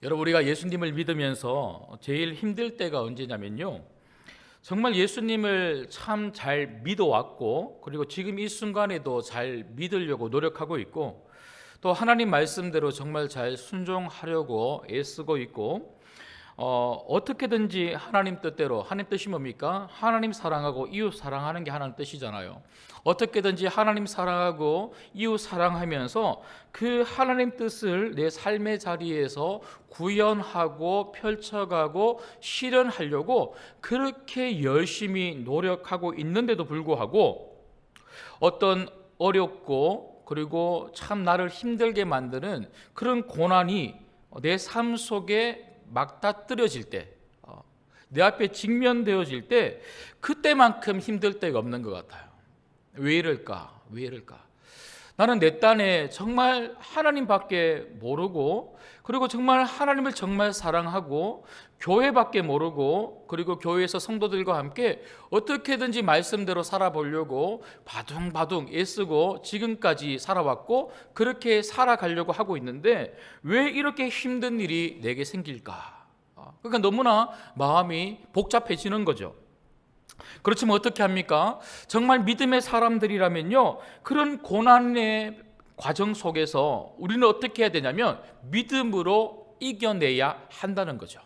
여러분, 우리가 예수님을 믿으면서 제일 힘들 때가 언제냐면요, 정말 예수님을 참 잘 믿어왔고, 그리고 지금 이 순간에도 잘 믿으려고 노력하고 있고, 또 하나님 말씀대로 정말 잘 순종하려고 애쓰고 있고, 어떻게든지 하나님 뜻대로, 하나님 뜻이 뭡니까? 하나님 사랑하고 이웃 사랑하는 게 하나님 뜻이잖아요. 어떻게든지 하나님 사랑하고 이웃 사랑하면서 그 하나님 뜻을 내 삶의 자리에서 구현하고 펼쳐가고 실현하려고 그렇게 열심히 노력하고 있는데도 불구하고, 어떤 어렵고 그리고 참 나를 힘들게 만드는 그런 고난이 내 삶 속에 막다뜨려질 때, 내 앞에 직면되어질 때, 그때만큼 힘들 때가 없는 것 같아요. 왜 이럴까? 왜 이럴까? 나는 내 딴에 정말 하나님밖에 모르고, 그리고 정말 하나님을 정말 사랑하고, 교회밖에 모르고, 그리고 교회에서 성도들과 함께 어떻게든지 말씀대로 살아보려고 바둥바둥 애쓰고 지금까지 살아왔고, 그렇게 살아가려고 하고 있는데 왜 이렇게 힘든 일이 내게 생길까? 그러니까 너무나 마음이 복잡해지는 거죠. 그렇지만 어떻게 합니까? 정말 믿음의 사람들이라면요, 그런 고난의 과정 속에서 우리는 어떻게 해야 되냐면 믿음으로 이겨내야 한다는 거죠.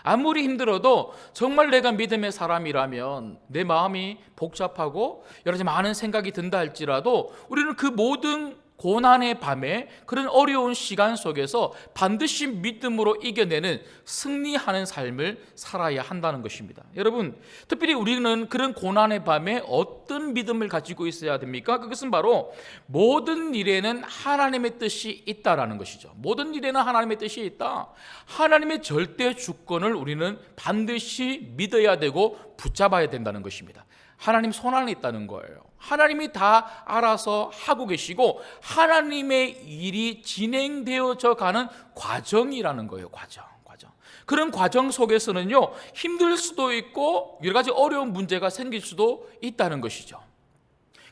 아무리 힘들어도 정말 내가 믿음의 사람이라면, 내 마음이 복잡하고 여러 가지 많은 생각이 든다 할지라도 우리는 그 모든 고난의 밤에, 그런 어려운 시간 속에서 반드시 믿음으로 이겨내는, 승리하는 삶을 살아야 한다는 것입니다. 여러분, 특별히 우리는 그런 고난의 밤에 어떤 믿음을 가지고 있어야 됩니까? 그것은 바로 모든 일에는 하나님의 뜻이 있다라는 것이죠. 모든 일에는 하나님의 뜻이 있다. 하나님의 절대 주권을 우리는 반드시 믿어야 되고 붙잡아야 된다는 것입니다. 하나님 손 안에 있다는 거예요. 하나님이 다 알아서 하고 계시고 하나님의 일이 진행되어져 가는 과정이라는 거예요. 과정. 그런 과정 속에서는요, 힘들 수도 있고 여러 가지 어려운 문제가 생길 수도 있다는 것이죠.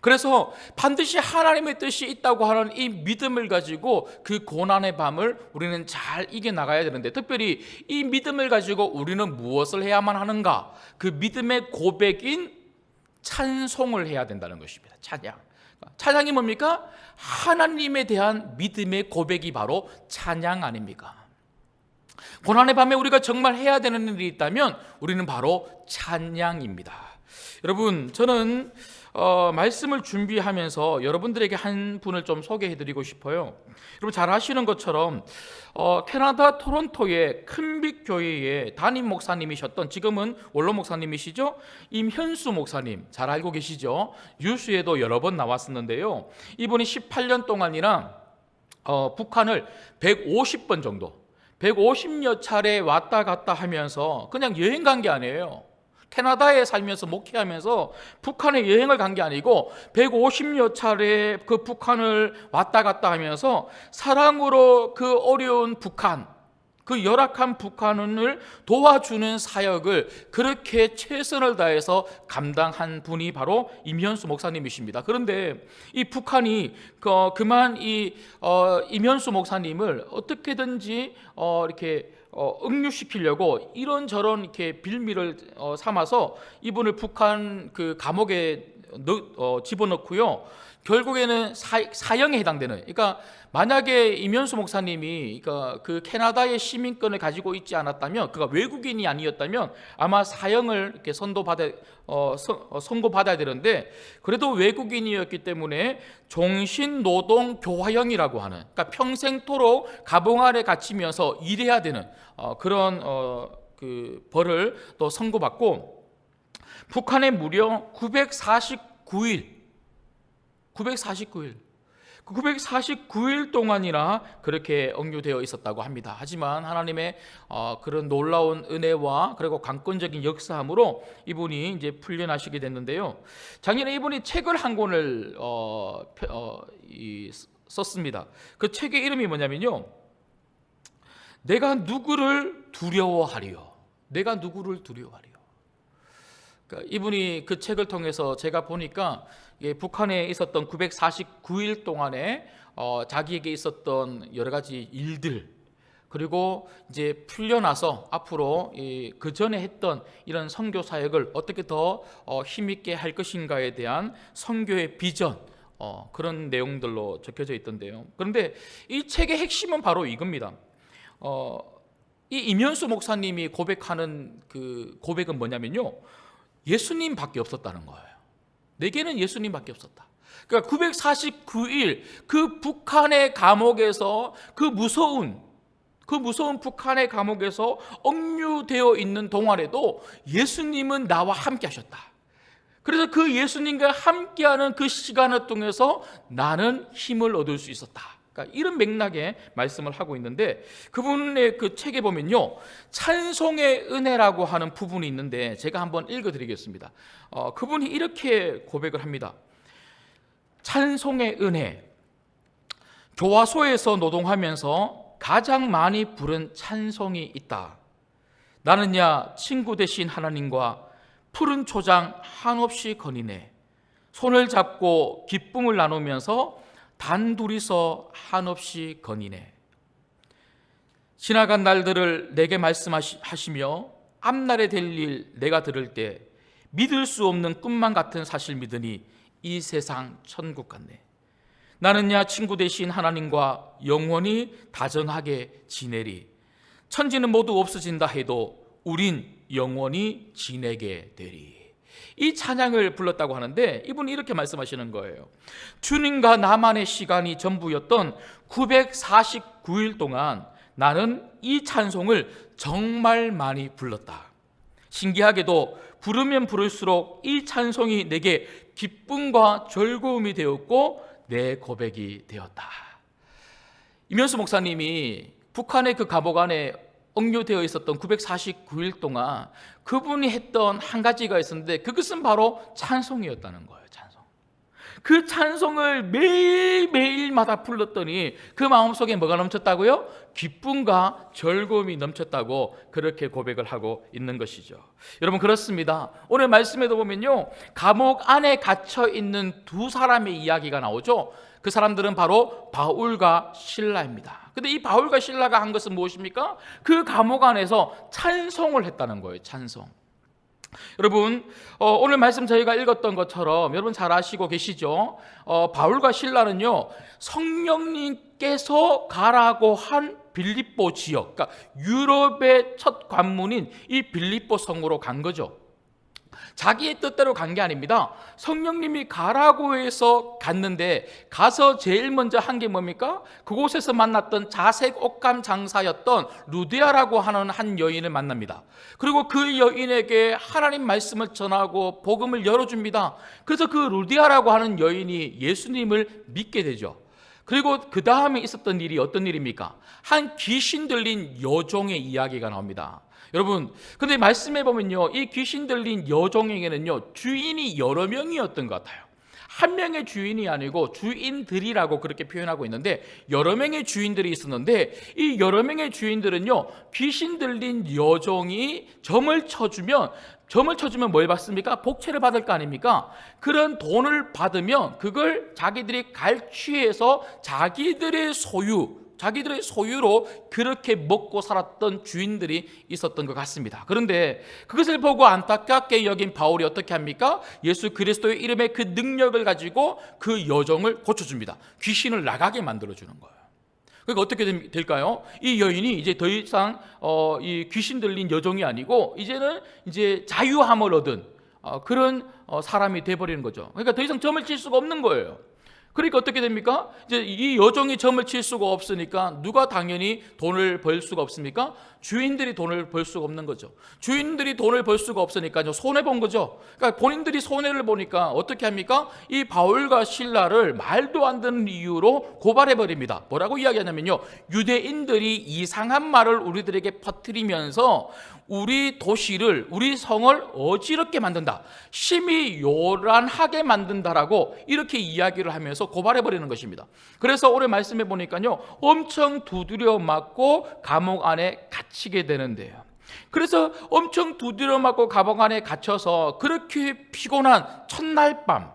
그래서 반드시 하나님의 뜻이 있다고 하는 이 믿음을 가지고 그 고난의 밤을 우리는 잘 이겨나가야 되는데, 특별히 이 믿음을 가지고 우리는 무엇을 해야만 하는가? 그 믿음의 고백인 찬송을 해야 된다는 것입니다. 찬양이 뭡니까? 하나님에 대한 믿음의 고백이 바로 찬양 아닙니까? 고난의 밤에 우리가 정말 해야 되는 일이 있다면 우리는 바로 찬양입니다. 여러분, 저는 말씀을 준비하면서 여러분들에게 한 분을 좀 소개해드리고 싶어요. 여러분 잘 아시는 것처럼 캐나다 토론토의 큰빛 교회의 담임 목사님이셨던, 지금은 원로 목사님이시죠, 임현수 목사님 잘 알고 계시죠? 뉴스에도 여러 번 나왔었는데요. 이분이 18년 동안이나 북한을 150번 정도, 150여 차례 왔다 갔다 하면서 그냥 여행 간 게 아니에요. 캐나다에 살면서 목회하면서 북한에 여행을 간 게 아니고 150여 차례 그 북한을 왔다 갔다 하면서 사랑으로 그 어려운 북한, 그 열악한 북한을 도와주는 사역을 그렇게 최선을 다해서 감당한 분이 바로 임현수 목사님이십니다. 그런데 이 북한이 그만 임현수 목사님을 어떻게든지 이렇게 응유시키려고 이런저런 이렇게 빌미를 삼아서 이분을 북한 그 감옥에 집어넣고요. 결국에는 사형에 해당되는, 그러니까 만약에 임현수 목사님이 그 캐나다의 시민권을 가지고 있지 않았다면, 그가 외국인이 아니었다면 아마 사형을 이렇게 선고받아야 되는데, 그래도 외국인이었기 때문에 종신노동교화형이라고 하는, 그러니까 평생토록 감옥 안에 갇히면서 일해야 되는 그런 그 벌을 또 선고받고, 북한에 무려 949일 그 949일 동안이나 그렇게 억류되어 있었다고 합니다. 하지만 하나님의 그런 놀라운 은혜와 그리고 강권적인 역사함으로 이분이 이제 풀려나시게 됐는데요. 작년에 이분이 책을 한 권을 썼습니다. 그 책의 이름이 뭐냐면요, 내가 누구를 두려워하리요. 내가 누구를 두려워하리요. 그러니까 이분이 그 책을 통해서 제가 보니까 북한에 있었던 949일 동안에 자기에게 있었던 여러 가지 일들, 그리고 이제 풀려나서 앞으로 그 전에 했던 이런 선교 사역을 어떻게 더 힘있게 할 것인가에 대한 선교의 비전, 그런 내용들로 적혀져 있던데요. 그런데 이 책의 핵심은 바로 이겁니다. 이 임현수 목사님이 고백하는 그 고백은 뭐냐면요, 예수님밖에 없었다는 거예요. 내게는 예수님밖에 없었다. 그러니까 949일 그 북한의 감옥에서 그 무서운 북한의 감옥에서 억류되어 있는 동안에도 예수님은 나와 함께 하셨다. 그래서 그 예수님과 함께하는 그 시간을 통해서 나는 힘을 얻을 수 있었다. 그러니까 이런 맥락의 말씀을 하고 있는데, 그분의 그 책에 보면요, 찬송의 은혜라고 하는 부분이 있는데 제가 한번 읽어드리겠습니다. 그분이 이렇게 고백을 합니다. 찬송의 은혜. 교화소에서 노동하면서 가장 많이 부른 찬송이 있다. 나는야 친구 되신 하나님과 푸른 초장 한없이 거니네. 손을 잡고 기쁨을 나누면서 단둘이서 한없이 거니네. 지나간 날들을 내게 말씀하시며 앞날에 될 일 내가 들을 때 믿을 수 없는 꿈만 같은 사실 믿으니 이 세상 천국 같네. 나는야 친구 되신 하나님과 영원히 다정하게 지내리. 천지는 모두 없어진다 해도 우린 영원히 지내게 되리. 이 찬양을 불렀다고 하는데 이분이 이렇게 말씀하시는 거예요. 주님과 나만의 시간이 전부였던 949일 동안 나는 이 찬송을 정말 많이 불렀다. 신기하게도 부르면 부를수록 이 찬송이 내게 기쁨과 즐거움이 되었고 내 고백이 되었다. 임현수 목사님이 북한의 그 감옥 안에 억류되어 있었던 949일 동안 그분이 했던 한 가지가 있었는데, 그것은 바로 찬송이었다는 거예요. 찬송. 그 찬송을 매일매일마다 불렀더니 그 마음속에 뭐가 넘쳤다고요? 기쁨과 즐거움이 넘쳤다고 그렇게 고백을 하고 있는 것이죠. 여러분, 그렇습니다. 오늘 말씀에도 보면요, 감옥 안에 갇혀 있는 두 사람의 이야기가 나오죠. 그 사람들은 바로 바울과 실라입니다. 근데 이 바울과 실라가 한 것은 무엇입니까? 그 감옥 안에서 찬송을 했다는 거예요. 찬송. 여러분, 오늘 말씀 저희가 읽었던 것처럼 여러분 잘 아시고 계시죠? 바울과 실라는요, 성령님께서 가라고 한 빌립보 지역, 그러니까 유럽의 첫 관문인 이 빌립보 성으로 간 거죠. 자기의 뜻대로 간 게 아닙니다. 성령님이 가라고 해서 갔는데, 가서 제일 먼저 한 게 뭡니까? 그곳에서 만났던 자색 옷감 장사였던 루디아라고 하는 한 여인을 만납니다. 그리고 그 여인에게 하나님 말씀을 전하고 복음을 열어줍니다. 그래서 그 루디아라고 하는 여인이 예수님을 믿게 되죠. 그리고 그 다음에 있었던 일이 어떤 일입니까? 한 귀신 들린 여종의 이야기가 나옵니다. 여러분, 근데 말씀해 보면요, 이 귀신 들린 여종에게는요, 주인이 여러 명이었던 것 같아요. 한 명의 주인이 아니고 주인들이라고 그렇게 표현하고 있는데, 여러 명의 주인들이 있었는데, 이 여러 명의 주인들은요, 귀신 들린 여종이 점을 쳐주면 뭘 받습니까? 복채를 받을 거 아닙니까? 그런 돈을 받으면 그걸 자기들이 갈취해서 자기들의 소유로 그렇게 먹고 살았던 주인들이 있었던 것 같습니다. 그런데 그것을 보고 안타깝게 여긴 바울이 어떻게 합니까? 예수 그리스도의 이름의 그 능력을 가지고 그 여종을 고쳐줍니다. 귀신을 나가게 만들어주는 거예요. 그러니까 어떻게 될까요? 이 여인이 이제 더 이상 이 귀신 들린 여종이 아니고 이제는 이제 자유함을 얻은 그런 사람이 돼버리는 거죠. 그러니까 더 이상 점을 칠 수가 없는 거예요. 그러니까 어떻게 됩니까? 이제 이 여종이 점을 칠 수가 없으니까 누가 당연히 돈을 벌 수가 없습니까? 주인들이 돈을 벌 수가 없는 거죠. 주인들이 돈을 벌 수가 없으니까 손해 본 거죠. 그러니까 본인들이 손해를 보니까 어떻게 합니까? 이 바울과 실라를 말도 안 되는 이유로 고발해 버립니다. 뭐라고 이야기하냐면요, 유대인들이 이상한 말을 우리들에게 퍼뜨리면서 우리 도시를, 우리 성을 어지럽게 만든다, 심히 요란하게 만든다라고 이렇게 이야기를 하면서 고발해버리는 것입니다. 그래서 오늘 말씀해 보니까요, 엄청 두드려 맞고 감옥 안에 갇히게 되는데요. 그래서 엄청 두드려 맞고 감옥 안에 갇혀서 그렇게 피곤한 첫날 밤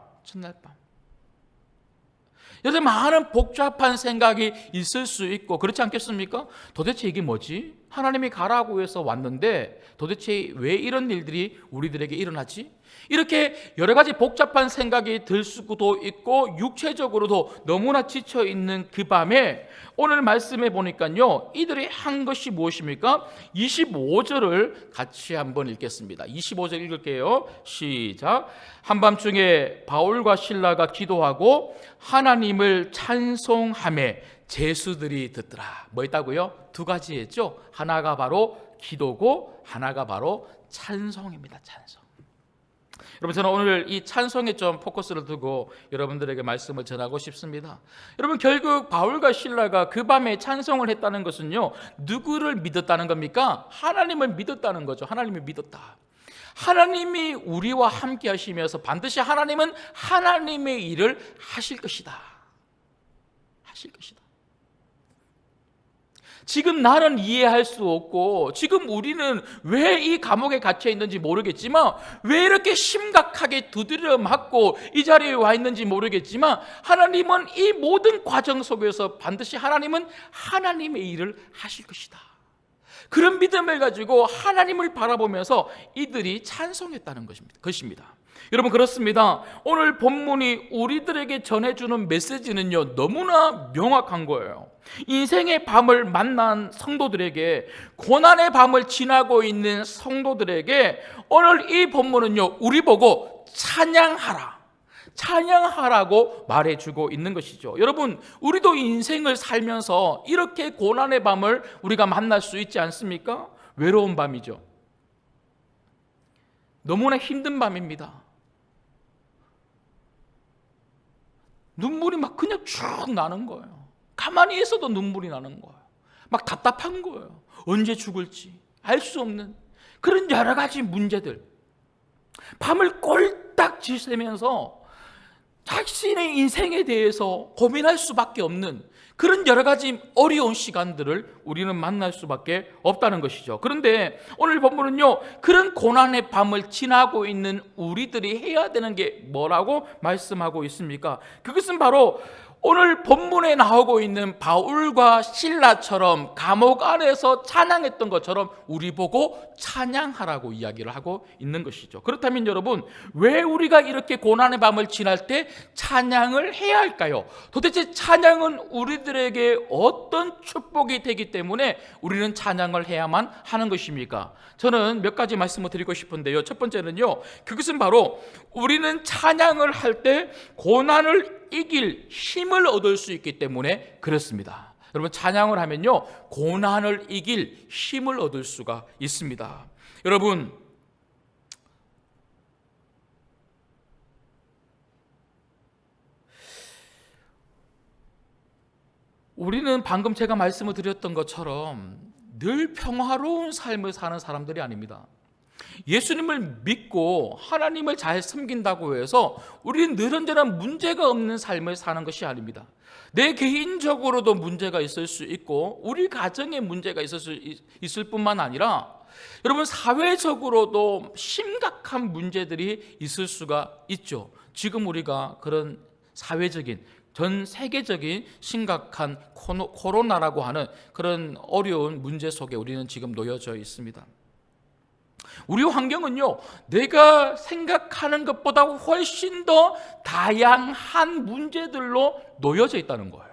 여러 많은 복잡한 생각이 있을 수 있고 그렇지 않겠습니까? 도대체 이게 뭐지? 하나님이 가라고 해서 왔는데 도대체 왜 이런 일들이 우리들에게 일어나지? 이렇게 여러 가지 복잡한 생각이 들 수도 있고 육체적으로도 너무나 지쳐 있는 그 밤에 오늘 말씀해 보니까요, 이들이 한 것이 무엇입니까? 25절을 같이 한번 읽겠습니다. 25절 읽을게요. 시작. 한밤중에 바울과 실라가 기도하고 하나님을 찬송하매 제수들이 듣더라. 뭐 있다고요? 두 가지 했죠. 하나가 바로 기도고 하나가 바로 찬송입니다. 찬송. 여러분, 저는 오늘 이 찬송에 좀 포커스를 두고 여러분들에게 말씀을 전하고 싶습니다. 여러분, 결국 바울과 실라가 그 밤에 찬송을 했다는 것은요, 누구를 믿었다는 겁니까? 하나님을 믿었다는 거죠. 하나님을 믿었다. 하나님이 우리와 함께 하시면서 반드시 하나님은 하나님의 일을 하실 것이다. 하실 것이다. 지금 나는 이해할 수 없고 지금 우리는 왜 이 감옥에 갇혀 있는지 모르겠지만, 왜 이렇게 심각하게 두드려 맞고 이 자리에 와 있는지 모르겠지만, 하나님은 이 모든 과정 속에서 반드시 하나님은 하나님의 일을 하실 것이다. 그런 믿음을 가지고 하나님을 바라보면서 이들이 찬송했다는 것입니다. 여러분, 그렇습니다. 오늘 본문이 우리들에게 전해주는 메시지는요, 너무나 명확한 거예요. 인생의 밤을 만난 성도들에게, 고난의 밤을 지나고 있는 성도들에게 오늘 이 본문은요, 우리 보고 찬양하라고 말해주고 있는 것이죠. 여러분, 우리도 인생을 살면서 이렇게 고난의 밤을 우리가 만날 수 있지 않습니까? 외로운 밤이죠. 너무나 힘든 밤입니다. 눈물이 막 그냥 쭉 나는 거예요. 가만히 있어도 눈물이 나는 거예요. 막 답답한 거예요. 언제 죽을지 알 수 없는 그런 여러 가지 문제들, 밤을 꼴딱 지새면서 자신의 인생에 대해서 고민할 수밖에 없는 그런 여러 가지 어려운 시간들을 우리는 만날 수밖에 없다는 것이죠. 그런데 오늘 본문은요, 그런 고난의 밤을 지나고 있는 우리들이 해야 되는 게 뭐라고 말씀하고 있습니까? 그것은 바로 오늘 본문에 나오고 있는 바울과 실라처럼 감옥 안에서 찬양했던 것처럼 우리 보고 찬양하라고 이야기를 하고 있는 것이죠. 그렇다면 여러분, 왜 우리가 이렇게 고난의 밤을 지날 때 찬양을 해야 할까요? 도대체 찬양은 우리들에게 어떤 축복이 되기 때문에 우리는 찬양을 해야만 하는 것입니까? 저는 몇 가지 말씀을 드리고 싶은데요. 첫 번째는요, 그것은 바로 우리는 찬양을 할 때 고난을 이길 힘을 얻을 수 있기 때문에 그렇습니다. 여러분, 찬양을 하면요, 고난을 이길 힘을 얻을 수가 있습니다. 여러분, 우리는 방금 제가 말씀을 드렸던 것처럼 늘 평화로운 삶을 사는 사람들이 아닙니다. 예수님을 믿고 하나님을 잘 섬긴다고 해서 우리는 늘은저런 문제가 없는 삶을 사는 것이 아닙니다. 내 개인적으로도 문제가 있을 수 있고 우리 가정에 문제가 있을 뿐만 아니라 여러분, 사회적으로도 심각한 문제들이 있을 수가 있죠. 지금 우리가 그런 사회적인, 전 세계적인 심각한 코로나라고 하는 그런 어려운 문제 속에 우리는 지금 놓여져 있습니다. 우리 환경은요, 내가 생각하는 것보다 훨씬 더 다양한 문제들로 놓여져 있다는 거예요.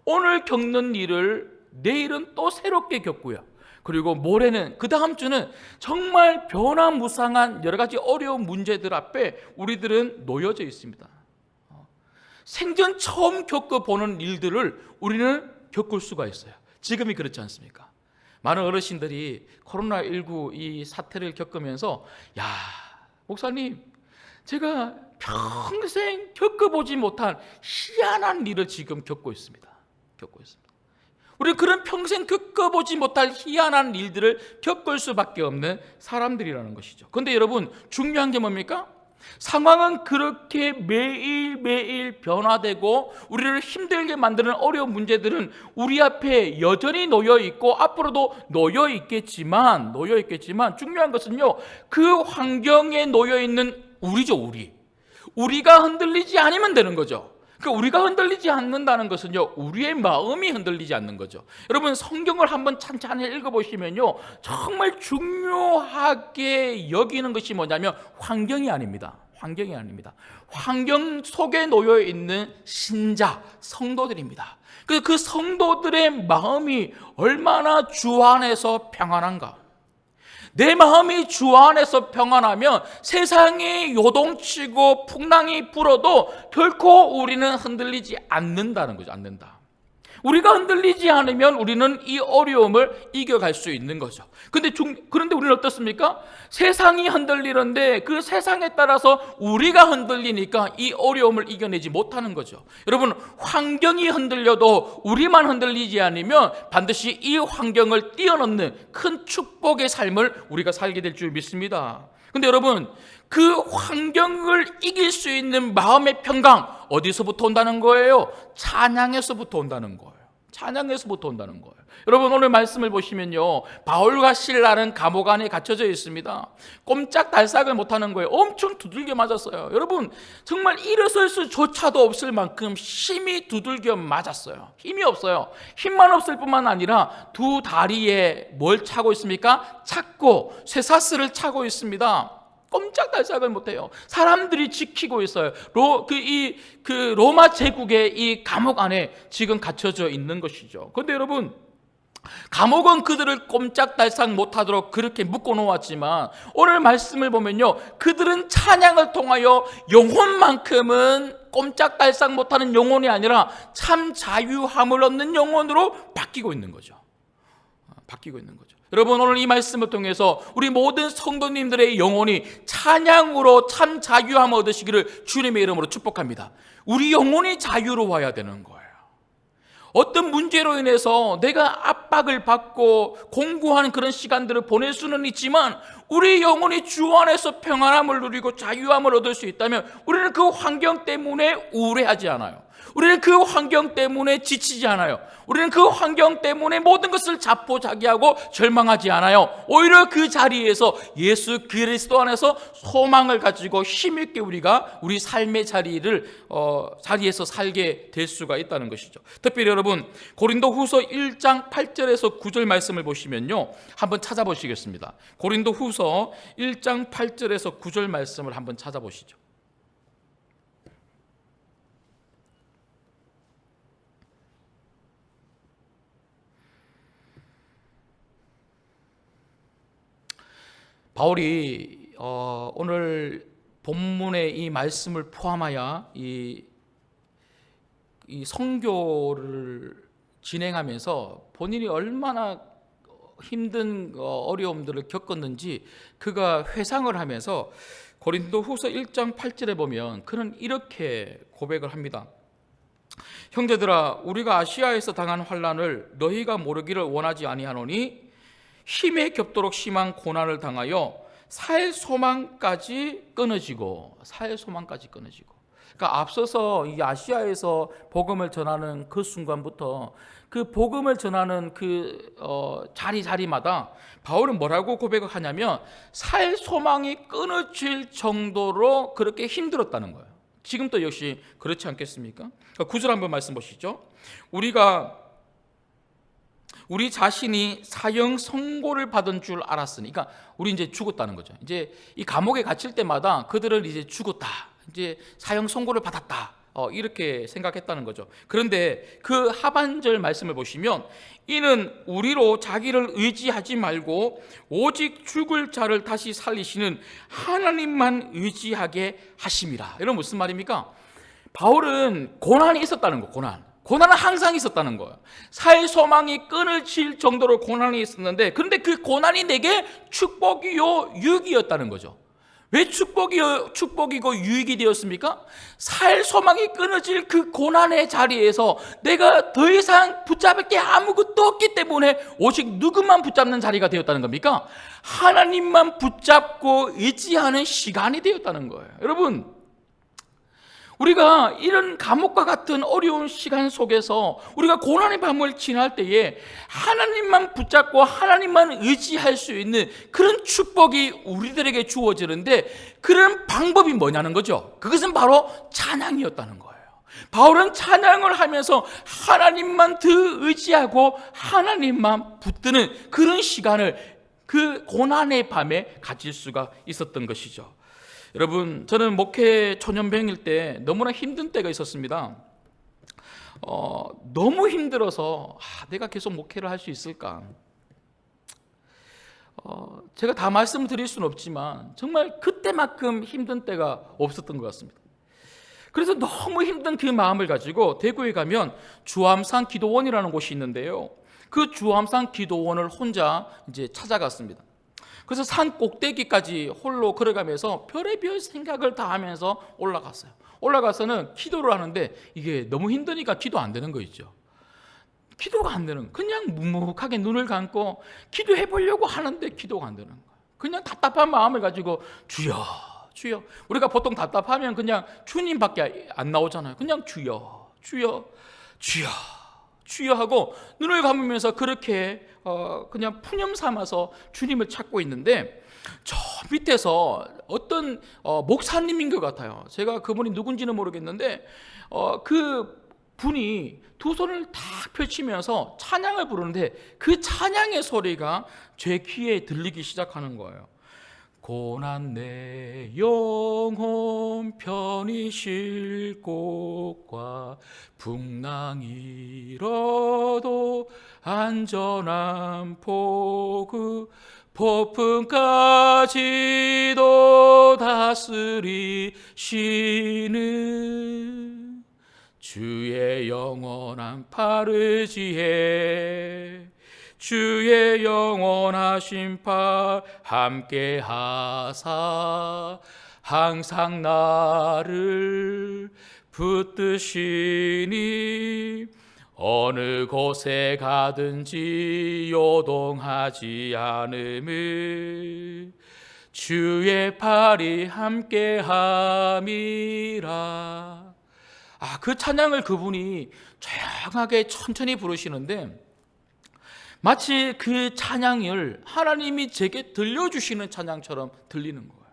오늘 겪는 일을 내일은 또 새롭게 겪고요. 그리고 모레는, 그 다음 주는 정말 변화무쌍한 여러 가지 어려운 문제들 앞에 우리들은 놓여져 있습니다. 생전 처음 겪어보는 일들을 우리는 겪을 수가 있어요. 지금이 그렇지 않습니까? 많은 어르신들이 코로나19 이 사태를 겪으면서, 야, 목사님, 제가 평생 겪어보지 못한 희한한 일을 지금 겪고 있습니다. 우리는 그런 평생 겪어보지 못할 희한한 일들을 겪을 수밖에 없는 사람들이라는 것이죠. 그런데 여러분, 중요한 게 뭡니까? 상황은 그렇게 매일매일 변화되고 우리를 힘들게 만드는 어려운 문제들은 우리 앞에 여전히 놓여있고 앞으로도 놓여있겠지만 중요한 것은요, 그 환경에 놓여있는 우리죠. 우리가 흔들리지 않으면 되는 거죠. 그러니까 우리가 흔들리지 않는다는 것은요, 우리의 마음이 흔들리지 않는 거죠. 여러분, 성경을 한번 찬찬히 읽어보시면요, 정말 중요하게 여기는 것이 뭐냐면 환경이 아닙니다. 환경이 아닙니다. 환경 속에 놓여 있는 신자, 성도들입니다. 그 성도들의 마음이 얼마나 주 안에서 평안한가. 내 마음이 주 안에서 평안하면 세상이 요동치고 풍랑이 불어도 결코 우리는 흔들리지 않는다는 거죠. 않는다. 우리가 흔들리지 않으면 우리는 이 어려움을 이겨갈 수 있는 거죠. 그런데 우리는 어떻습니까? 세상이 흔들리는데 그 세상에 따라서 우리가 흔들리니까 이 어려움을 이겨내지 못하는 거죠. 여러분, 환경이 흔들려도 우리만 흔들리지 않으면 반드시 이 환경을 뛰어넘는 큰 축복의 삶을 우리가 살게 될 줄 믿습니다. 근데 여러분, 그 환경을 이길 수 있는 마음의 평강 어디서부터 온다는 거예요? 찬양에서부터 온다는 거예요. 찬양에서부터 온다는 거예요. 여러분, 오늘 말씀을 보시면요, 바울과 실라는 감옥 안에 갇혀져 있습니다. 꼼짝달싹을 못하는 거예요. 엄청 두들겨 맞았어요. 여러분, 정말 일어설 수조차도 없을 만큼 힘이 두들겨 맞았어요. 힘이 없어요. 힘만 없을 뿐만 아니라 두 다리에 뭘 차고 있습니까? 찾고 쇠사슬을 차고 있습니다. 꼼짝달싹을 못해요. 사람들이 지키고 있어요. 로마 제국의 이 감옥 안에 지금 갇혀져 있는 것이죠. 그런데 여러분, 감옥은 그들을 꼼짝달싹 못하도록 그렇게 묶어놓았지만 오늘 말씀을 보면요, 그들은 찬양을 통하여 영혼만큼은 꼼짝달싹 못하는 영혼이 아니라 참 자유함을 얻는 영혼으로 바뀌고 있는 거죠. 바뀌고 있는 거죠. 여러분, 오늘 이 말씀을 통해서 우리 모든 성도님들의 영혼이 찬양으로 참 자유함을 얻으시기를 주님의 이름으로 축복합니다. 우리 영혼이 자유로워야 되는 거예요. 어떤 문제로 인해서 내가 압박을 받고 공부하는 그런 시간들을 보낼 수는 있지만 우리 영혼이 주 안에서 평안함을 누리고 자유함을 얻을 수 있다면 우리는 그 환경 때문에 우울해하지 않아요. 우리는 그 환경 때문에 지치지 않아요. 우리는 그 환경 때문에 모든 것을 자포자기하고 절망하지 않아요. 오히려 그 자리에서 예수 그리스도 안에서 소망을 가지고 힘있게 우리가 우리 삶의 자리에서 살게 될 수가 있다는 것이죠. 특별히 여러분, 고린도후서 1장 8절에서 9절 말씀을 보시면요, 한번 찾아보시겠습니다. 고린도후서 1장 8절에서 9절 말씀을 한번 찾아보시죠. 바울이 오늘 본문의 이 말씀을 포함하여 이 선교를 진행하면서 본인이 얼마나 힘든 어려움들을 겪었는지 그가 회상을 하면서 고린도후서 1장 8절에 보면 그는 이렇게 고백을 합니다. 형제들아, 우리가 아시아에서 당한 환난을 너희가 모르기를 원하지 아니하노니 힘에 겹도록 심한 고난을 당하여 살 소망까지 끊어지고. 그러니까 앞서서 이 아시아에서 복음을 전하는 그 순간부터 그 복음을 전하는 자리마다 바울은 뭐라고 고백을 하냐면 살 소망이 끊어질 정도로 그렇게 힘들었다는 거예요. 지금도 역시 그렇지 않겠습니까? 9절 한번 말씀 보시죠. 우리 자신이 사형 선고를 받은 줄 알았으니, 그러니까 우리 이제 죽었다는 거죠. 이제 이 감옥에 갇힐 때마다 그들은 이제 죽었다, 이제 사형 선고를 받았다, 이렇게 생각했다는 거죠. 그런데 그 하반절 말씀을 보시면 이는 우리로 자기를 의지하지 말고 오직 죽을 자를 다시 살리시는 하나님만 의지하게 하심이라. 이런 무슨 말입니까? 바울은 고난이 있었다는 거. 고난은 항상 있었다는 거예요. 살 소망이 끊어질 정도로 고난이 있었는데, 그런데 그 고난이 내게 축복이요 유익이었다는 거죠. 왜 축복이고 유익이 되었습니까? 살 소망이 끊어질 그 고난의 자리에서 내가 더 이상 붙잡을 게 아무것도 없기 때문에 오직 누구만 붙잡는 자리가 되었다는 겁니까? 하나님만 붙잡고 의지하는 시간이 되었다는 거예요. 여러분, 우리가 이런 감옥과 같은 어려운 시간 속에서 우리가 고난의 밤을 지날 때에 하나님만 붙잡고 하나님만 의지할 수 있는 그런 축복이 우리들에게 주어지는데, 그런 방법이 뭐냐는 거죠. 그것은 바로 찬양이었다는 거예요. 바울은 찬양을 하면서 하나님만 더 의지하고 하나님만 붙드는 그런 시간을 그 고난의 밤에 가질 수가 있었던 것이죠. 여러분, 저는 목회 초년병일 때 너무나 힘든 때가 있었습니다. 너무 힘들어서 내가 계속 목회를 할 수 있을까? 제가 다 말씀을 드릴 수는 없지만 정말 그때만큼 힘든 때가 없었던 것 같습니다. 그래서 너무 힘든 그 마음을 가지고 대구에 가면 주암산 기도원이라는 곳이 있는데요, 그 주암산 기도원을 혼자 이제 찾아갔습니다. 그래서 산 꼭대기까지 홀로 걸어가면서 별의별 생각을 다 하면서 올라갔어요. 올라가서는 기도를 하는데 이게 너무 힘드니까 기도 안 되는 거 있죠. 기도가 안 되는, 그냥 묵묵하게 눈을 감고 기도해 보려고 하는데 기도가 안 되는 거예요. 그냥 답답한 마음을 가지고 주여 주여, 우리가 보통 답답하면 그냥 주님밖에 안 나오잖아요. 그냥 주여 주여 주여 주여 하고 눈을 감으면서 그렇게 그냥 푸념 삼아서 주님을 찾고 있는데, 저 밑에서 어떤 목사님인 것 같아요. 제가 그분이 누군지는 모르겠는데 그 분이 두 손을 딱 펼치면서 찬양을 부르는데 그 찬양의 소리가 제 귀에 들리기 시작하는 거예요. 고난 내 영혼 편히 쉴 곳과 풍랑이 일어도 안전한 포구, 폭풍까지도 다스리시는 주의 영원한 팔을 지혜, 주의 영원하신 팔 함께 하사 항상 나를 붙드시니 어느 곳에 가든지 요동하지 않음을 주의 팔이 함께 함이라. 그 찬양을 그분이 조용하게 천천히 부르시는데 마치 그 찬양을 하나님이 제게 들려주시는 찬양처럼 들리는 거예요.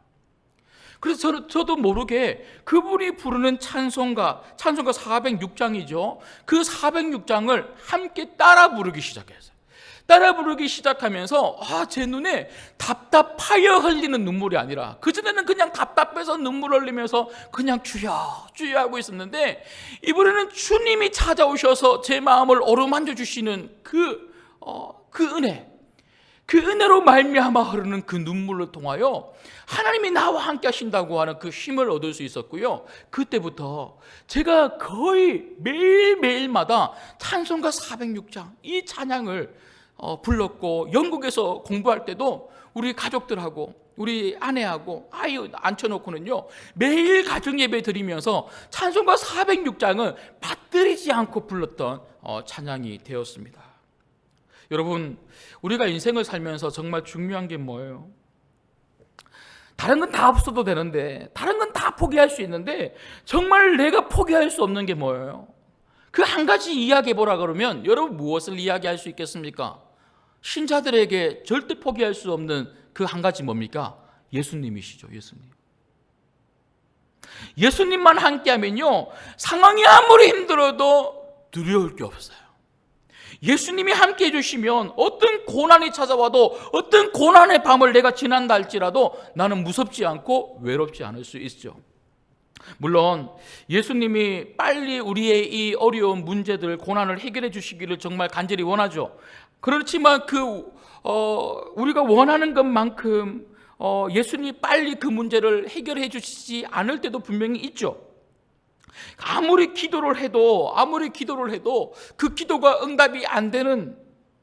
그래서 저도 모르게 그분이 부르는 찬송가 406장이죠. 그 406장을 함께 따라 부르기 시작했어요. 따라 부르기 시작하면서 제 눈에 답답하여 흘리는 눈물이 아니라, 그전에는 그냥 답답해서 눈물 흘리면서 그냥 주여 주여 하고 있었는데, 이번에는 주님이 찾아오셔서 제 마음을 어루만져 주시는 그 은혜, 그 은혜로 말미암아 흐르는 그 눈물을 통하여 하나님이 나와 함께 하신다고 하는 그 힘을 얻을 수 있었고요. 그때부터 제가 거의 매일매일마다 찬송가 406장 이 찬양을 불렀고, 영국에서 공부할 때도 우리 가족들하고 우리 아내하고 아이 앉혀놓고는요 매일 가정예배 드리면서 찬송가 406장을 빠뜨리지 않고 불렀던 찬양이 되었습니다. 여러분, 우리가 인생을 살면서 정말 중요한 게 뭐예요? 다른 건 다 없어도 되는데, 다른 건 다 포기할 수 있는데 정말 내가 포기할 수 없는 게 뭐예요? 그 한 가지 이야기해 보라 그러면 여러분 무엇을 이야기할 수 있겠습니까? 신자들에게 절대 포기할 수 없는 그 한 가지 뭡니까? 예수님이시죠. 예수님만 함께하면요 상황이 아무리 힘들어도 두려울 게 없어요. 예수님이 함께 해주시면 어떤 고난이 찾아와도, 어떤 고난의 밤을 내가 지난다 할지라도 나는 무섭지 않고 외롭지 않을 수 있죠. 물론 예수님이 빨리 우리의 이 어려운 문제들, 고난을 해결해 주시기를 정말 간절히 원하죠. 그렇지만 우리가 원하는 것만큼 예수님이 빨리 그 문제를 해결해 주시지 않을 때도 분명히 있죠. 아무리 기도를 해도 그 기도가 응답이 안 되는,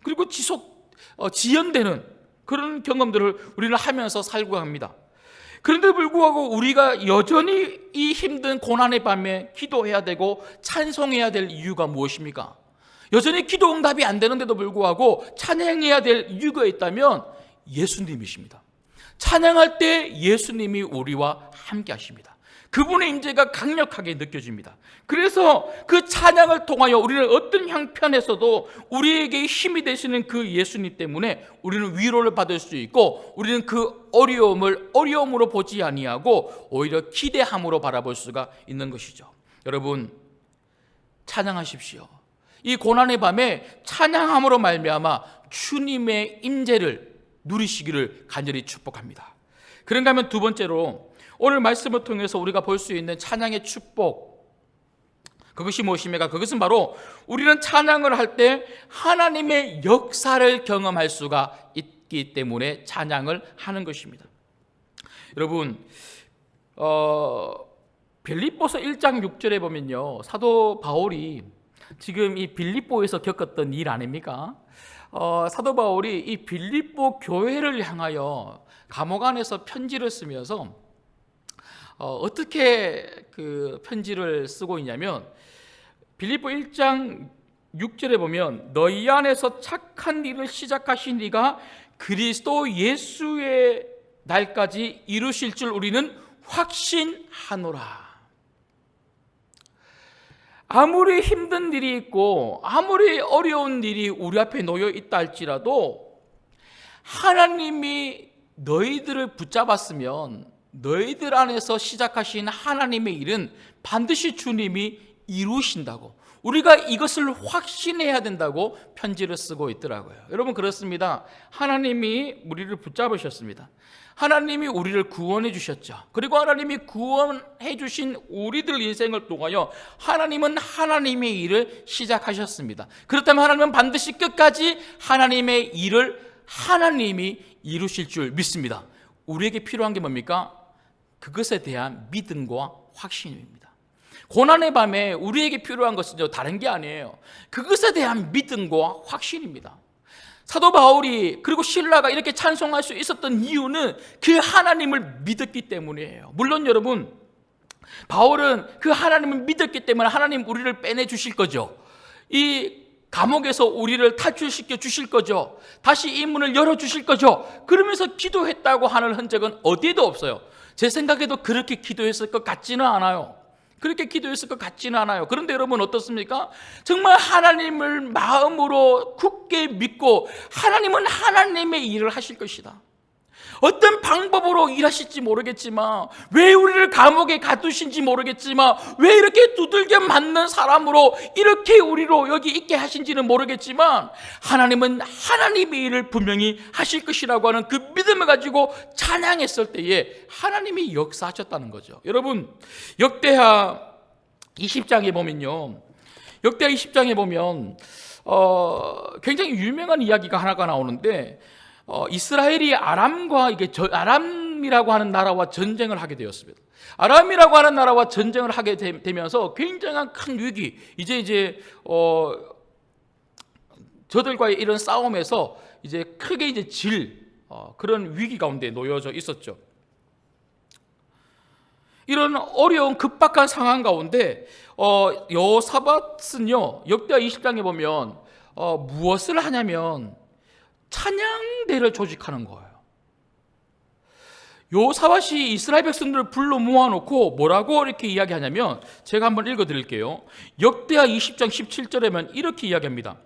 그리고 지연되는 그런 경험들을 우리는 하면서 살고 합니다. 그런데 불구하고 우리가 여전히 이 힘든 고난의 밤에 기도해야 되고 찬송해야 될 이유가 무엇입니까? 여전히 기도 응답이 안 되는데도 불구하고 찬양해야 될 이유가 있다면 예수님이십니다. 찬양할 때 예수님이 우리와 함께 하십니다. 그분의 임재가 강력하게 느껴집니다. 그래서 그 찬양을 통하여 우리는 어떤 형편에서도 우리에게 힘이 되시는 그 예수님 때문에 우리는 위로를 받을 수 있고, 우리는 그 어려움을 어려움으로 보지 아니하고 오히려 기대함으로 바라볼 수가 있는 것이죠. 여러분, 찬양하십시오. 이 고난의 밤에 찬양함으로 말미암아 주님의 임재를 누리시기를 간절히 축복합니다. 그런가 하면 두 번째로 오늘 말씀을 통해서 우리가 볼 수 있는 찬양의 축복, 그것이 무엇입니까? 그것은 바로 우리는 찬양을 할 때 하나님의 역사를 경험할 수가 있기 때문에 찬양을 하는 것입니다. 여러분, 빌립보서 1장 6절에 보면요, 사도 바울이 지금 이 빌립보에서 겪었던 일 아닙니까? 사도 바울이 이 빌립보 교회를 향하여 감옥 안에서 편지를 쓰면서 어떻게 그 편지를 쓰고 있냐면, 빌립보 1장 6절에 보면 너희 안에서 착한 일을 시작하신 이가 그리스도 예수의 날까지 이루실 줄 우리는 확신하노라. 아무리 힘든 일이 있고 아무리 어려운 일이 우리 앞에 놓여 있다 할지라도 하나님이 너희들을 붙잡았으면 너희들 안에서 시작하신 하나님의 일은 반드시 주님이 이루신다고, 우리가 이것을 확신해야 된다고 편지를 쓰고 있더라고요. 여러분, 그렇습니다. 하나님이 우리를 붙잡으셨습니다. 하나님이 우리를 구원해 주셨죠. 그리고 하나님이 구원해 주신 우리들 인생을 통하여 하나님은 하나님의 일을 시작하셨습니다. 그렇다면 하나님은 반드시 끝까지 하나님의 일을 하나님이 이루실 줄 믿습니다. 우리에게 필요한 게 뭡니까? 그것에 대한 믿음과 확신입니다. 고난의 밤에 우리에게 필요한 것은요, 다른 게 아니에요. 그것에 대한 믿음과 확신입니다. 사도 바울이 그리고 실라가 이렇게 찬송할 수 있었던 이유는 그 하나님을 믿었기 때문이에요. 물론 여러분, 바울은 그 하나님을 믿었기 때문에 하나님 우리를 빼내 주실 거죠. 이 감옥에서 우리를 탈출시켜 주실 거죠. 다시 이 문을 열어 주실 거죠. 그러면서 기도했다고 하는 흔적은 어디에도 없어요. 제 생각에도 그렇게 기도했을 것 같지는 않아요. 그렇게 기도했을 것 같지는 않아요. 그런데 여러분, 어떻습니까? 정말 하나님을 마음으로 굳게 믿고 하나님은 하나님의 일을 하실 것이다, 어떤 방법으로 일하실지 모르겠지만, 왜 우리를 감옥에 가두신지 모르겠지만, 왜 이렇게 두들겨 맞는 사람으로 이렇게 우리로 여기 있게 하신지는 모르겠지만, 하나님은 하나님의 일을 분명히 하실 것이라고 하는 그 믿음을 가지고 찬양했을 때에 하나님이 역사하셨다는 거죠. 여러분, 역대하 20장에 보면요, 역대하 20장에 보면 굉장히 유명한 이야기가 하나가 나오는데, 이스라엘이 아람이라고 하는 나라와 전쟁을 하게 되었습니다. 아람이라고 하는 나라와 전쟁을 하게 되면서 굉장한 큰 위기, 이제 저들과의 이런 싸움에서 이제 크게 그런 위기 가운데 놓여져 있었죠. 이런 어려운 급박한 상황 가운데 여호사밧은요, 역대하 20장에 보면 무엇을 하냐면 찬양대를 조직하는 거예요. 여호사밧이 이스라엘 백성들을 불러 모아놓고 뭐라고 이렇게 이야기하냐면, 제가 한번 읽어드릴게요. 역대하 20장 17절에만 이렇게 이야기합니다.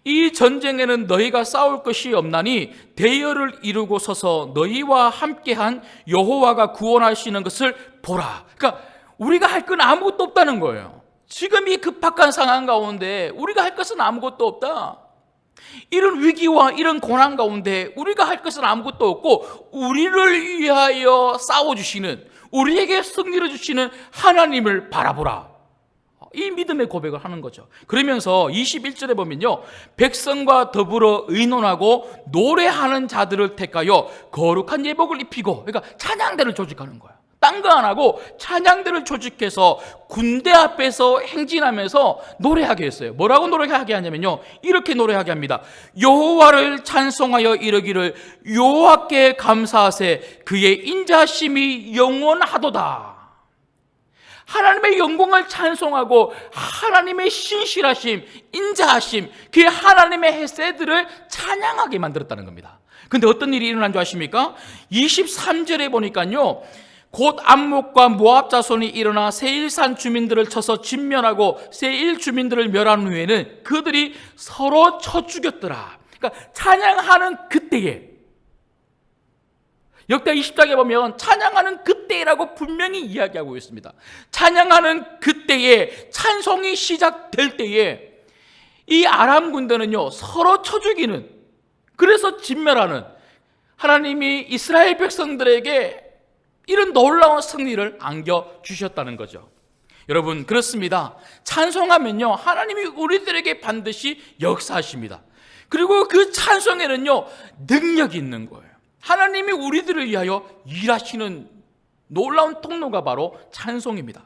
이 전쟁에는 너희가 싸울 것이 없나니 대열을 이루고 서서 너희와 함께한 여호와가 구원하시는 것을 보라. 그러니까 우리가 할 건 아무것도 없다는 거예요. 지금 이 급박한 상황 가운데 우리가 할 것은 아무것도 없다. 이런 위기와 이런 고난 가운데 우리가 할 것은 아무것도 없고, 우리를 위하여 싸워주시는, 우리에게 승리를 주시는 하나님을 바라보라. 이 믿음의 고백을 하는 거죠. 그러면서 21절에 보면요, 백성과 더불어 의논하고 노래하는 자들을 택하여 거룩한 예복을 입히고, 그러니까 찬양대를 조직하는 거예요. 딴 거 안 하고 찬양대를 조직해서 군대 앞에서 행진하면서 노래하게 했어요. 뭐라고 노래하게 하냐면요, 이렇게 노래하게 합니다. 여호와를 찬송하여 이르기를 여호와께 감사하세, 그의 인자심이 영원하도다. 하나님의 영광을 찬송하고 하나님의 신실하심, 인자하심, 그 하나님의 헤세드를 찬양하게 만들었다는 겁니다. 근데 어떤 일이 일어난 줄 아십니까? 23절에 보니까요, 곧 암목과 모압 자손이 일어나 세일산 주민들을 쳐서 진멸하고 세일 주민들을 멸한 후에는 그들이 서로 쳐 죽였더라. 그러니까 찬양하는 그때에 역대 20장에 보면 찬양하는 그때라고 분명히 이야기하고 있습니다. 찬양하는 그때에, 찬송이 시작될 때에 이 아람 군대는요 서로 쳐 죽이는, 그래서 진멸하는, 하나님이 이스라엘 백성들에게 이런 놀라운 승리를 안겨주셨다는 거죠. 여러분, 그렇습니다. 찬송하면요 하나님이 우리들에게 반드시 역사하십니다. 그리고 그 찬송에는요 능력이 있는 거예요. 하나님이 우리들을 위하여 일하시는 놀라운 통로가 바로 찬송입니다.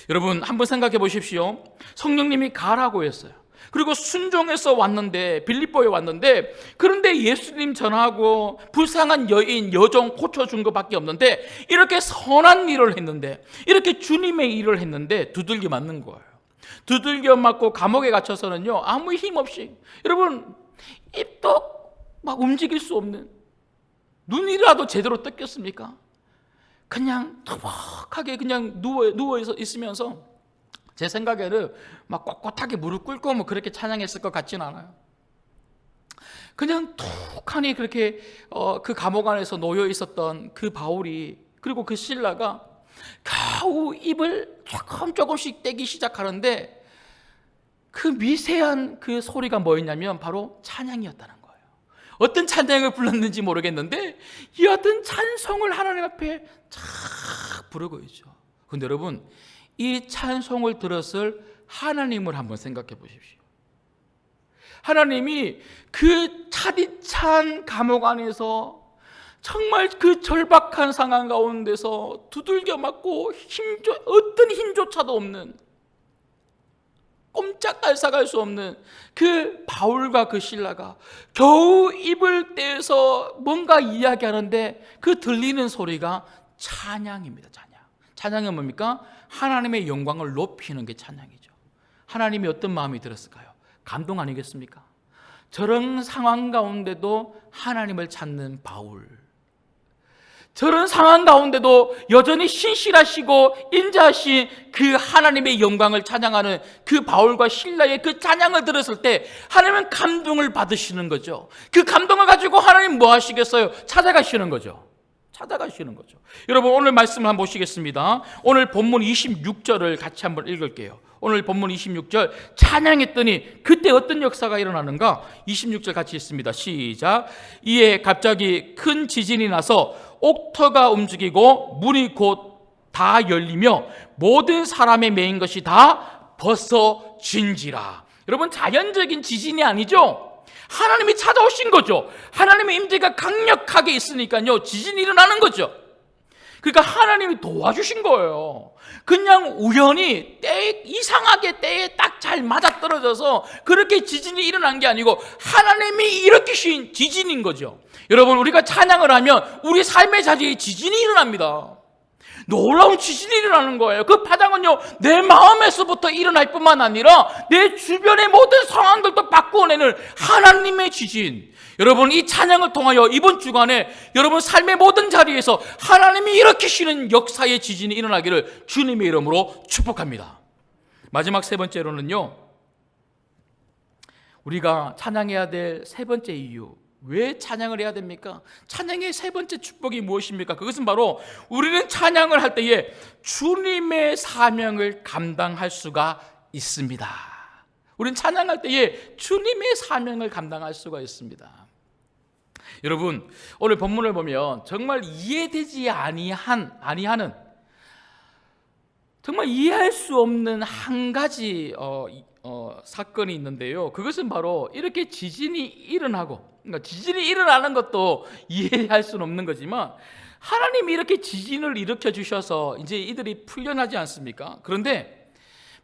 여러분, 한번 생각해 보십시오. 성령님이 가라고 했어요. 그리고 순종해서 왔는데, 빌립보에 왔는데, 그런데 예수님 전하고 불쌍한 여인, 여종 고쳐준 것밖에 없는데, 이렇게 선한 일을 했는데, 이렇게 주님의 일을 했는데 두들겨 맞는 거예요. 두들겨 맞고 감옥에 갇혀서는요 아무 힘 없이, 여러분, 입도 막 움직일 수 없는, 눈이라도 제대로 떴겠습니까? 그냥 토박하게 그냥 누워 있으면서, 제 생각에는 막 꼿꼿하게 무릎 꿇고 뭐 그렇게 찬양했을 것 같지는 않아요. 그냥 툭하니 그렇게 그 감옥 안에서 놓여 있었던 그 바울이, 그리고 그 실라가 겨우 입을 조금씩 떼기 시작하는데, 그 미세한 그 소리가 뭐였냐면 바로 찬양이었다는 거예요. 어떤 찬양을 불렀는지 모르겠는데 이 어떤 찬송을 하나님 앞에 쫙 부르고 있죠. 그런데 여러분, 이 찬송을 들었을 하나님을 한번 생각해 보십시오. 하나님이 그 차디찬 감옥 안에서 정말 그 절박한 상황 가운데서 두들겨 맞고 어떤 힘조차도 없는, 꼼짝 달싹할 수 없는 그 바울과 그 실라가 겨우 입을 떼서 뭔가 이야기하는데 그 들리는 소리가 찬양입니다. 찬양은 뭡니까? 하나님의 영광을 높이는 게 찬양이죠. 하나님이 어떤 마음이 들었을까요? 감동 아니겠습니까? 저런 상황 가운데도 하나님을 찾는 바울, 저런 상황 가운데도 여전히 신실하시고 인자하신 그 하나님의 영광을 찬양하는 그 바울과 실라의 그 찬양을 들었을 때 하나님은 감동을 받으시는 거죠. 그 감동을 가지고 하나님 뭐 하시겠어요? 찾아가시는 거죠. 여러분, 오늘 말씀을 한번 보시겠습니다. 오늘 본문 26절을 같이 한번 읽을게요. 오늘 본문 26절, 찬양했더니 그때 어떤 역사가 일어나는가? 26절 같이 읽습니다. 시작. 이에 갑자기 큰 지진이 나서 옥터가 움직이고 문이 곧 다 열리며 모든 사람의 매인 것이 다 벗어진지라. 여러분, 자연적인 지진이 아니죠. 하나님이 찾아오신 거죠. 하나님의 임재가 강력하게 있으니까요 지진이 일어나는 거죠. 그러니까 하나님이 도와주신 거예요. 그냥 우연히 이상하게 때에 딱 잘 맞아떨어져서 그렇게 지진이 일어난 게 아니고 하나님이 일으키신 지진인 거죠. 여러분, 우리가 찬양을 하면 우리 삶의 자리에 지진이 일어납니다. 놀라운 지진이 일어나는 거예요. 그 파장은요 내 마음에서부터 일어날 뿐만 아니라 내 주변의 모든 상황들도 바꾸어내는 하나님의 지진. 여러분, 이 찬양을 통하여 이번 주간에 여러분 삶의 모든 자리에서 하나님이 일으키시는 역사의 지진이 일어나기를 주님의 이름으로 축복합니다. 마지막 세 번째로는요, 우리가 찬양해야 될 세 번째 이유, 왜 찬양을 해야 됩니까? 찬양의 세 번째 축복이 무엇입니까? 그것은 바로 우리는 찬양을 할 때에 주님의 사명을 감당할 수가 있습니다. 우리는 찬양할 때에 주님의 사명을 감당할 수가 있습니다. 여러분, 오늘 본문을 보면 정말 이해되지 아니하는, 정말 이해할 수 없는 한 가지 사건이 있는데요. 그것은 바로 이렇게 지진이 일어나고, 그러니까 지진이 일어나는 것도 이해할 수는 없는 거지만 하나님이 이렇게 지진을 일으켜 주셔서 이제 이들이 풀려나지 않습니까? 그런데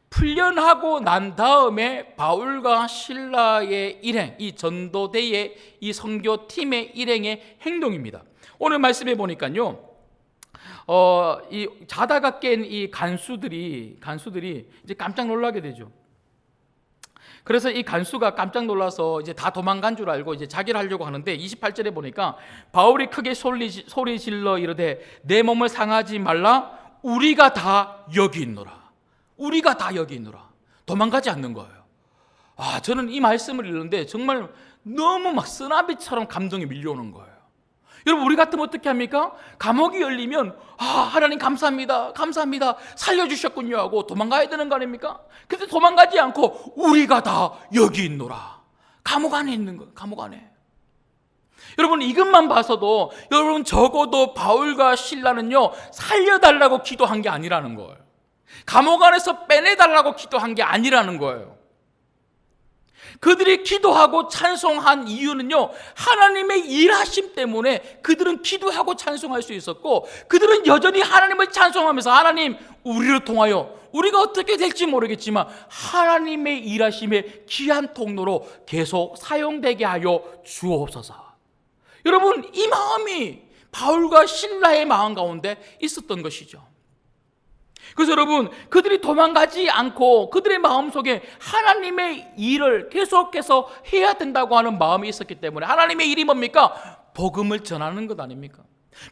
풀려나고 난 다음에 바울과 실라의 일행, 이 전도대의 이 선교팀의 일행의 행동입니다. 오늘 말씀해 보니까요, 이 자다가 깬 이 간수들이 이제 깜짝 놀라게 되죠. 그래서 이 간수가 깜짝 놀라서 이제 다 도망간 줄 알고 이제 자기를 하려고 하는데 28절에 보니까 바울이 크게 소리 질러 이르되 내 몸을 상하지 말라, 우리가 다 여기 있노라. 우리가 다 여기 있노라. 도망가지 않는 거예요. 저는 이 말씀을 읽는데 정말 너무 막 쓰나미처럼 감동이 밀려오는 거예요. 여러분, 우리 같으면 어떻게 합니까? 감옥이 열리면 하나님 감사합니다, 감사합니다, 살려주셨군요 하고 도망가야 되는 거 아닙니까? 근데 도망가지 않고 우리가 다 여기 있노라, 감옥 안에 있는 거예요. 감옥 안에. 여러분, 이것만 봐서도 여러분 적어도 바울과 실라는요 살려달라고 기도한 게 아니라는 거예요. 감옥 안에서 빼내달라고 기도한 게 아니라는 거예요. 그들이 기도하고 찬송한 이유는요, 하나님의 일하심 때문에 그들은 기도하고 찬송할 수 있었고, 그들은 여전히 하나님을 찬송하면서 하나님, 우리를 통하여 우리가 어떻게 될지 모르겠지만 하나님의 일하심의 귀한 통로로 계속 사용되게 하여 주옵소서. 여러분, 이 마음이 바울과 실라의 마음 가운데 있었던 것이죠. 그래서 여러분, 그들이 도망가지 않고 그들의 마음속에 하나님의 일을 계속해서 해야 된다고 하는 마음이 있었기 때문에, 하나님의 일이 뭡니까? 복음을 전하는 것 아닙니까?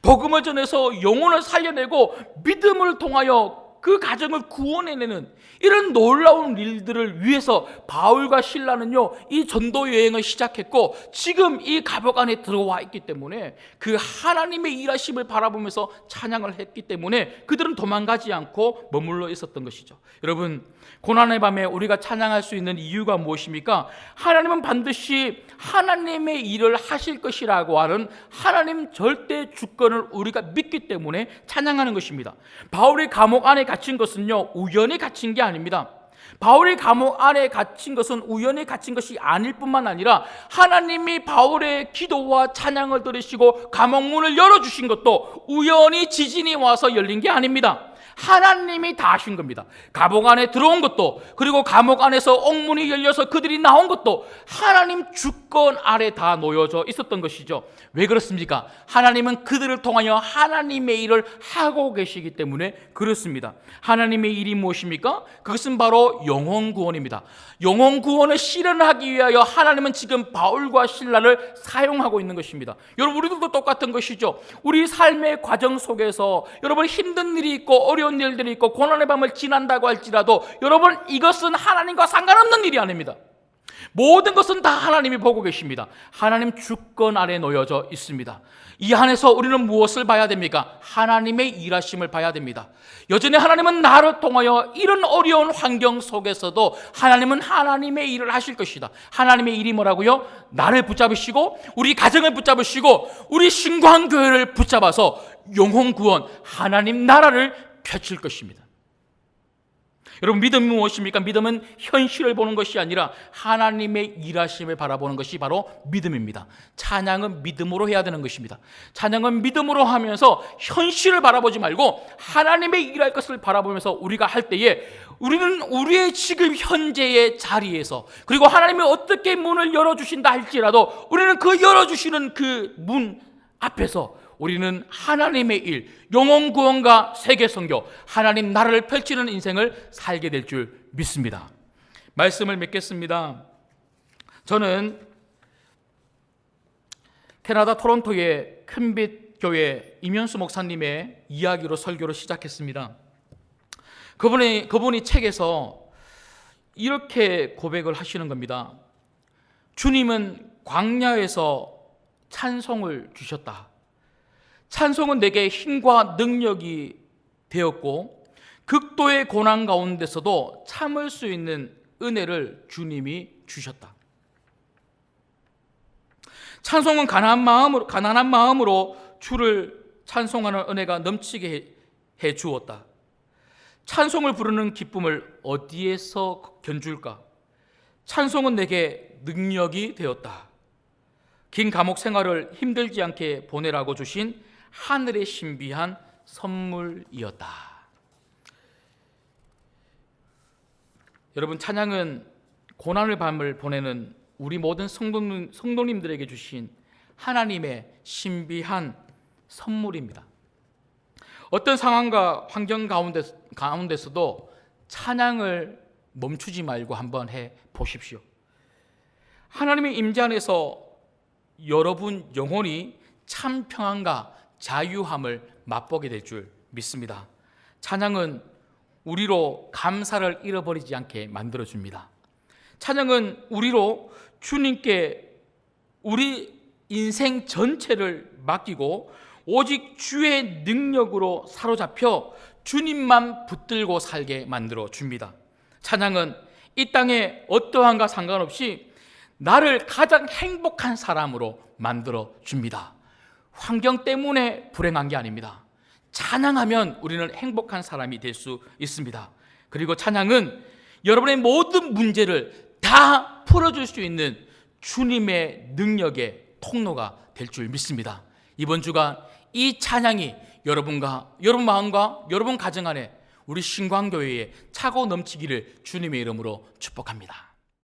복음을 전해서 영혼을 살려내고 믿음을 통하여 그 가정을 구원해내는 이런 놀라운 일들을 위해서 바울과 실라는요 이 전도 여행을 시작했고, 지금 이 감옥 안에 들어와 있기 때문에 그 하나님의 일하심을 바라보면서 찬양을 했기 때문에 그들은 도망가지 않고 머물러 있었던 것이죠. 여러분, 고난의 밤에 우리가 찬양할 수 있는 이유가 무엇입니까? 하나님은 반드시 하나님의 일을 하실 것이라고 하는 하나님 절대 주권을 우리가 믿기 때문에 찬양하는 것입니다. 바울이 감옥 안에 갇힌 것은요 우연히 갇힌 게 아닙니다. 바울이 감옥 안에 갇힌 것은 우연히 갇힌 것이 아닐 뿐만 아니라 하나님이 바울의 기도와 찬양을 들으시고 감옥문을 열어주신 것도 우연히 지진이 와서 열린 게 아닙니다. 하나님이 다 하신 겁니다. 감옥 안에 들어온 것도, 그리고 감옥 안에서 옥문이 열려서 그들이 나온 것도 하나님 주권 아래 다 놓여져 있었던 것이죠. 왜 그렇습니까? 하나님은 그들을 통하여 하나님의 일을 하고 계시기 때문에 그렇습니다. 하나님의 일이 무엇입니까? 그것은 바로 영혼 구원입니다. 영혼 구원을 실현하기 위하여 하나님은 지금 바울과 실라를 사용하고 있는 것입니다. 여러분, 우리들도 똑같은 것이죠. 우리 삶의 과정 속에서 여러분 힘든 일이 있고 어려운 일들이 있고 고난의 밤을 지난다고 할지라도 여러분, 이것은 하나님과 상관없는 일이 아닙니다. 모든 것은 다 하나님이 보고 계십니다. 하나님 주권 아래 놓여져 있습니다. 이 안에서 우리는 무엇을 봐야 됩니까? 하나님의 일하심을 봐야 됩니다. 여전히 하나님은 나를 통하여 이런 어려운 환경 속에서도 하나님은 하나님의 일을 하실 것이다. 하나님의 일이 뭐라고요? 나를 붙잡으시고 우리 가정을 붙잡으시고 우리 신광교회를 붙잡아서 영혼 구원, 하나님 나라를 펼칠 것입니다. 여러분, 믿음이 무엇입니까? 믿음은 현실을 보는 것이 아니라 하나님의 일하심을 바라보는 것이 바로 믿음입니다. 찬양은 믿음으로 해야 되는 것입니다. 찬양은 믿음으로 하면서 현실을 바라보지 말고 하나님의 일할 것을 바라보면서 우리가 할 때에 우리는 우리의 지금 현재의 자리에서, 그리고 하나님이 어떻게 문을 열어주신다 할지라도 우리는 그 열어주시는 그 문 앞에서 우리는 하나님의 일, 영혼 구원과 세계 선교, 하나님 나라를 펼치는 인생을 살게 될 줄 믿습니다. 말씀을 맺겠습니다. 저는 캐나다 토론토의 큰빛 교회 임현수 목사님의 이야기로 설교를 시작했습니다. 그분이 책에서 이렇게 고백을 하시는 겁니다. 주님은 광야에서 찬송을 주셨다. 찬송은 내게 힘과 능력이 되었고 극도의 고난 가운데서도 참을 수 있는 은혜를 주님이 주셨다. 찬송은 가난한 마음으로 주를 찬송하는 은혜가 넘치게 해 주었다. 찬송을 부르는 기쁨을 어디에서 견줄까? 찬송은 내게 능력이 되었다. 긴 감옥 생활을 힘들지 않게 보내라고 주신 하늘의 신비한 선물이었다. 여러분, 찬양은 고난의 밤을 보내는 우리 모든 성도님들에게 주신 하나님의 신비한 선물입니다. 어떤 상황과 환경 가운데서도 찬양을 멈추지 말고 한번 해 보십시오. 하나님의 임재 안에서 여러분 영혼이 참 평안과 자유함을 맛보게 될 줄 믿습니다. 찬양은 우리로 감사를 잃어버리지 않게 만들어줍니다. 찬양은 우리로 주님께 우리 인생 전체를 맡기고 오직 주의 능력으로 사로잡혀 주님만 붙들고 살게 만들어 줍니다. 찬양은 이 땅의 어떠한가 상관없이 나를 가장 행복한 사람으로 만들어 줍니다. 환경 때문에 불행한 게 아닙니다. 찬양하면 우리는 행복한 사람이 될 수 있습니다. 그리고 찬양은 여러분의 모든 문제를 다 풀어줄 수 있는 주님의 능력의 통로가 될 줄 믿습니다. 이번 주간 이 찬양이 여러분과 여러분 마음과 여러분 가정 안에 우리 신광교회에 차고 넘치기를 주님의 이름으로 축복합니다.